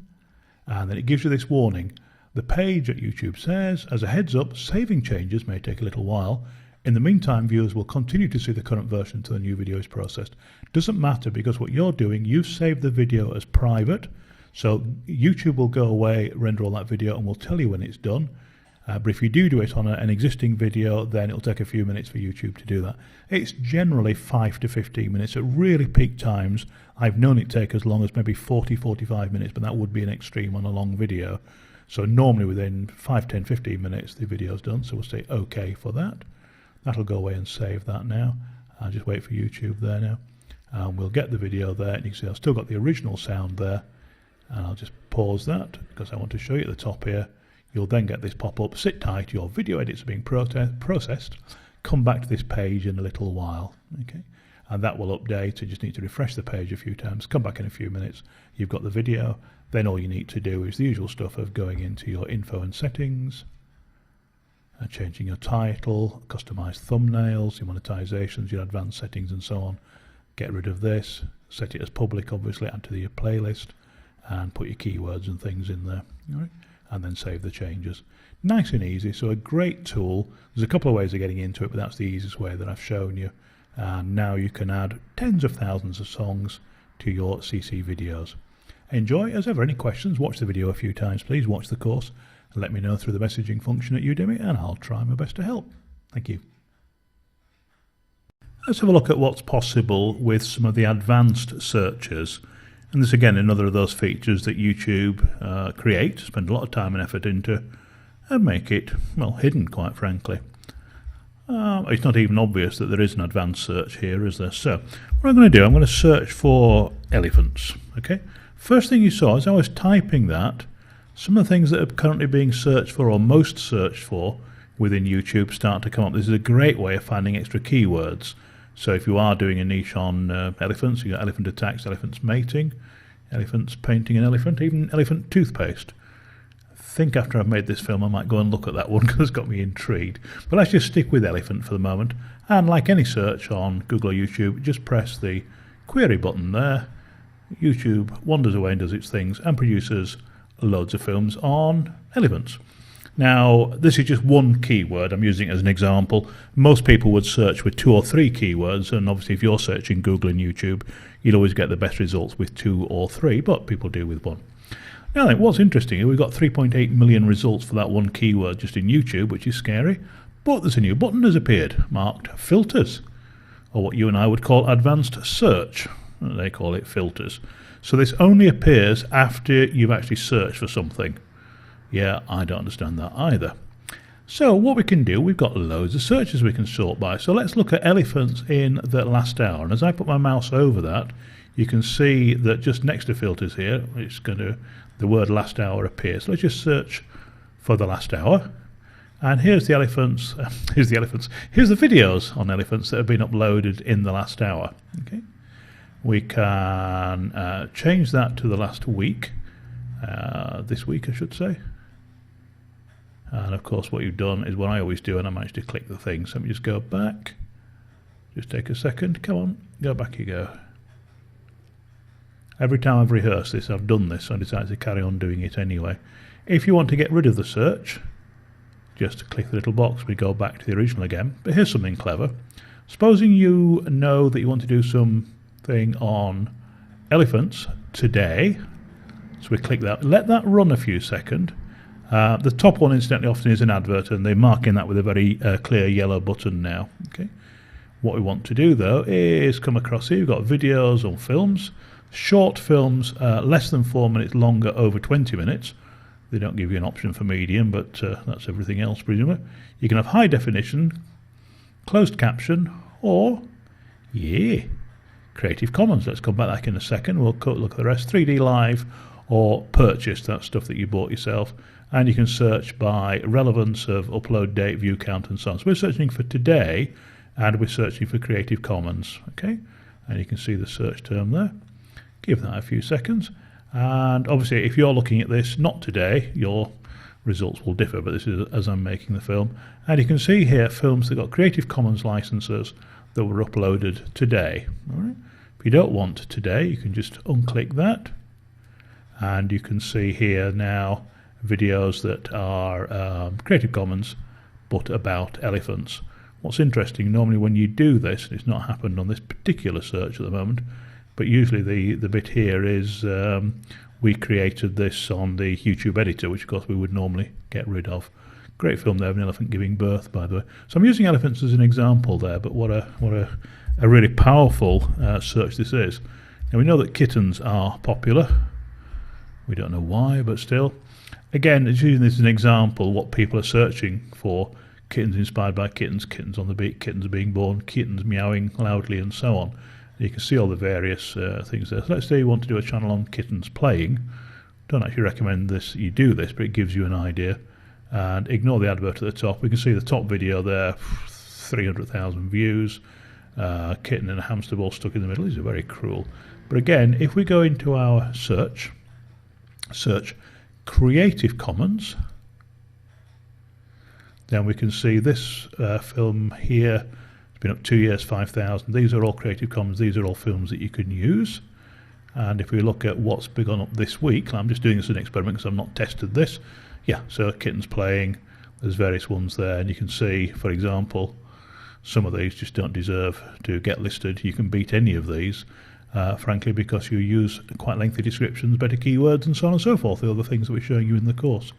Speaker 1: and then it gives you this warning. The page at YouTube says, as a heads up, saving changes may take a little while. In the meantime, viewers will continue to see the current version until the new video is processed. Doesn't matter, because what you're doing, you've saved the video as private, so YouTube will go away, render all that video, and will tell you when it's done. But if you do it on an existing video, then it'll take a few minutes for YouTube to do that. It's generally 5 to 15 minutes. At really peak times, I've known it take as long as maybe 40, 45 minutes, but that would be an extreme on a long video. So normally within 5, 10, 15 minutes, the video's done. So we'll say OK for that. That'll go away and save that now. I'll just wait for YouTube there now. And we'll get the video there. And you can see I've still got the original sound there. And I'll just pause that because I want to show you at the top here. You'll then get this pop-up, sit tight, your video edits are being processed. Come back to this page in a little while. Okay, and that will update. You just need to refresh the page a few times, come back in a few minutes. You've got the video. Then all you need to do is the usual stuff of going into your info and settings. changing your title, customize thumbnails, your monetizations, your advanced settings and so on. Get rid of this, set it as public obviously, add to your playlist and put your keywords and things in there. All right? And then save the changes. Nice and easy, so a great tool. There's a couple of ways of getting into it, but that's the easiest way that I've shown you. And now you can add tens of thousands of songs to your CC videos. Enjoy. As ever, any questions, watch the video a few times please, watch the course and let me know through the messaging function at Udemy and I'll try my best to help. Thank you. Let's have a look at what's possible with some of the advanced searches. And this again, another of those features that YouTube create, spend a lot of time and effort into, and make it, well, hidden, quite frankly. It's not even obvious that there is an advanced search here, is there? So, what I'm going to do, I'm going to search for elephants. Okay. First thing you saw, as I was typing that, some of the things that are currently being searched for, or most searched for, within YouTube start to come up. This is a great way of finding extra keywords. So if you are doing a niche on elephants, you've got elephant attacks, elephants mating, elephants painting an elephant, even elephant toothpaste. I think after I've made this film I might go and look at that one because it's got me intrigued. But let's just stick with elephant for the moment. And like any search on Google or YouTube, just press the query button there. YouTube wanders away and does its things and produces loads of films on elephants. Now, this is just one keyword. I'm using it as an example. Most people would search with 2 or 3 keywords, and obviously if you're searching Google and YouTube, you'll always get the best results with 2 or 3, but people do with 1. Now then, what's interesting is we've got 3.8 million results for that one keyword just in YouTube, which is scary, but there's a new button has appeared, marked filters, or what you and I would call advanced search. They call it filters. So this only appears after you've actually searched for something. Yeah, I don't understand that either. So what we can do, we've got loads of searches we can sort by. So let's look at elephants in the last hour. And as I put my mouse over that, you can see that just next to filters here, it's going to, the word last hour appears. So let's just search for the last hour. And here's the elephants, here's the videos on elephants that have been uploaded in the last hour. Okay. We can change that to the last week, this week I should say. And of course what you've done is what I always do, and I managed to click the thing. So let me just go back, just take a second, come on, go back you go. Every time I've rehearsed this, I've done this, so I decided to carry on doing it anyway. If you want to get rid of the search, just click the little box, we go back to the original again. But here's something clever. Supposing you know that you want to do something on elephants today, so we click that, let that run a few seconds. The top one incidentally often is an advert, and they're marking that with a very clear yellow button now. Okay. What we want to do though is come across here, you've got videos or films, short films less than 4 minutes, longer over 20 minutes. They don't give you an option for medium, but that's everything else presumably. You can have high definition, closed caption, or Creative Commons. Let's come back in a second. We'll look at the rest. 3D Live or purchased, that's stuff that you bought yourself. And you can search by relevance of upload date, view count and so on. So we're searching for today and we're searching for Creative Commons. Okay, and you can see the search term there. Give that a few seconds. And obviously if you're looking at this not today, your results will differ, but this is as I'm making the film. And you can see here films that got Creative Commons licenses that were uploaded today. All right. If you don't want today, you can just unclick that. And you can see here now videos that are Creative Commons but about elephants. What's interesting, normally when you do this, it's not happened on this particular search at the moment, but usually the bit here is we created this on the YouTube editor, which of course we would normally get rid of. Great film there of an elephant giving birth, by the way. So I'm using elephants as an example there, but what a really powerful search this is. Now we know that kittens are popular. We don't know why, but still. Again, it's using this as an example, what people are searching for. Kittens inspired by kittens, kittens on the beat, kittens being born, kittens meowing loudly and so on. You can see all the various things there. So let's say you want to do a channel on kittens playing. Don't actually recommend this, you do this, but it gives you an idea. And ignore the advert at the top. We can see the top video there, 300,000 views. Kitten and a hamster ball stuck in the middle. These are very cruel. But again, if we go into our search Creative Commons, then we can see this film here. It's been up 2 years, 5,000. These are all Creative Commons. These are all films that you can use. And if we look at what's begun up this week, I'm just doing this as an experiment because I've not tested this. Yeah, so Kittens Playing, there's various ones there, and you can see, for example, some of these just don't deserve to get listed. You can beat any of these, frankly, because you use quite lengthy descriptions, better keywords, and so on and so forth, the other things that we're showing you in the course.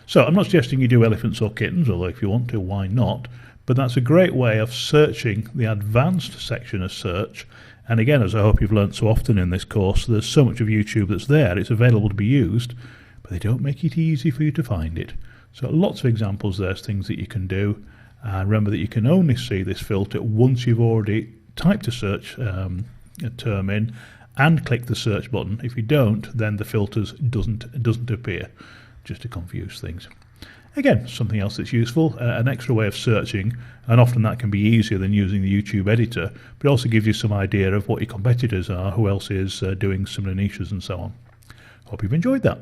Speaker 1: So I'm not suggesting you do elephants or kittens, although if you want to, why not? But that's a great way of searching the advanced section of search. And again, as I hope you've learnt so often in this course, there's so much of YouTube that's there, it's available to be used, but they don't make it easy for you to find it. So lots of examples there's things that you can do. And remember that you can only see this filter once you've already typed a search a term in and click the search button. If you don't, then the filters doesn't appear, just to confuse things. Again, something else that's useful, an extra way of searching, and often that can be easier than using the YouTube editor, but it also gives you some idea of what your competitors are, who else is doing similar niches and so on. Hope you've enjoyed that.